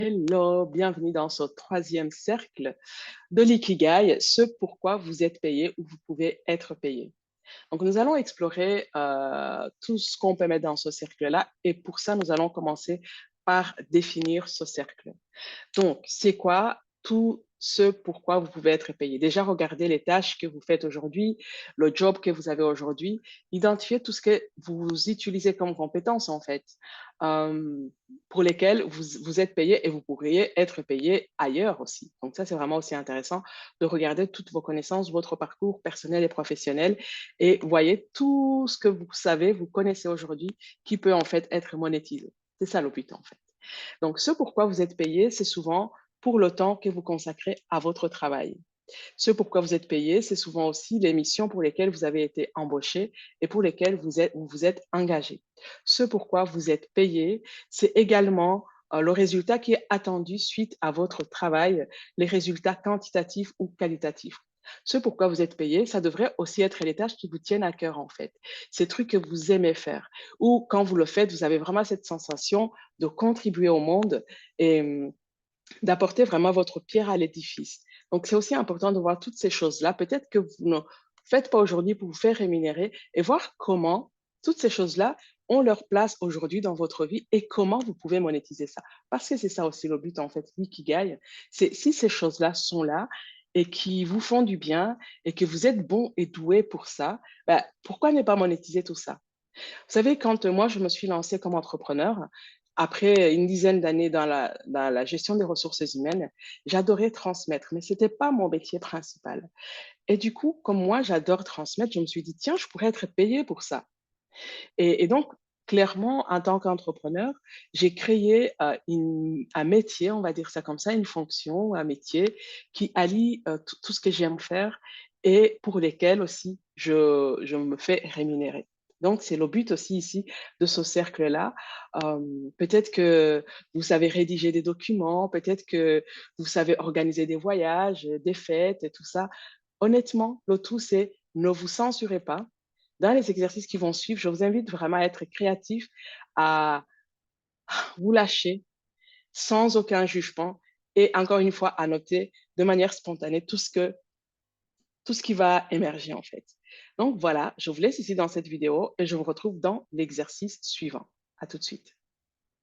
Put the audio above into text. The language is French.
Hello, bienvenue dans ce troisième cercle de l'ikigai, ce pourquoi vous êtes payé ou vous pouvez être payé. Donc, nous allons explorer tout ce qu'on peut mettre dans ce cercle-là et pour ça, nous allons commencer par définir ce cercle. Donc, c'est quoi tout ce pourquoi vous pouvez être payé? Déjà, regardez les tâches que vous faites aujourd'hui, le job que vous avez aujourd'hui, identifiez tout ce que vous utilisez comme compétences en fait, euh, pour lesquelles vous êtes payé et vous pourriez être payé ailleurs aussi. Donc ça, c'est vraiment aussi intéressant de regarder toutes vos connaissances, votre parcours personnel et professionnel et voyez tout ce que vous savez, vous connaissez aujourd'hui qui peut en fait être monétisé. C'est ça le but en fait. Donc, ce pourquoi vous êtes payé, c'est souvent pour le temps que vous consacrez à votre travail. Ce pourquoi vous êtes payé, c'est souvent aussi les missions pour lesquelles vous avez été embauché et pour lesquelles vous êtes engagé. Ce pourquoi vous êtes payé, c'est également le résultat qui est attendu suite à votre travail, les résultats quantitatifs ou qualitatifs. Ce pourquoi vous êtes payé, ça devrait aussi être les tâches qui vous tiennent à cœur en fait, ces trucs que vous aimez faire, ou quand vous le faites, vous avez vraiment cette sensation de contribuer au monde et d'apporter vraiment votre pierre à l'édifice. Donc, c'est aussi important de voir toutes ces choses-là. Peut-être que vous ne faites pas aujourd'hui pour vous faire rémunérer et voir comment toutes ces choses-là ont leur place aujourd'hui dans votre vie et comment vous pouvez monétiser ça. Parce que c'est ça aussi le but, en fait, l'ikigai. C'est si ces choses-là sont là et qui vous font du bien et que vous êtes bon et doué pour ça, ben, pourquoi ne pas monétiser tout ça? Vous savez, quand moi, je me suis lancée comme entrepreneur, après une dizaine d'années dans la gestion des ressources humaines, j'adorais transmettre, mais ce n'était pas mon métier principal. Et du coup, comme moi, j'adore transmettre, je me suis dit, tiens, je pourrais être payée pour ça. Et donc, clairement, en tant qu'entrepreneur, j'ai créé un métier, on va dire ça comme ça, une fonction, un métier qui allie tout ce que j'aime faire et pour lesquels aussi je me fais rémunérer. Donc, c'est le but aussi ici de ce cercle-là. Peut-être que vous savez rédiger des documents, peut-être que vous savez organiser des voyages, des fêtes et tout ça. Honnêtement, le tout, c'est ne vous censurez pas, dans les exercices qui vont suivre, je vous invite vraiment à être créatif, à vous lâcher sans aucun jugement et encore une fois à noter de manière spontanée tout ce qui va émerger en fait. Donc voilà, je vous laisse ici dans cette vidéo et je vous retrouve dans l'exercice suivant. À tout de suite.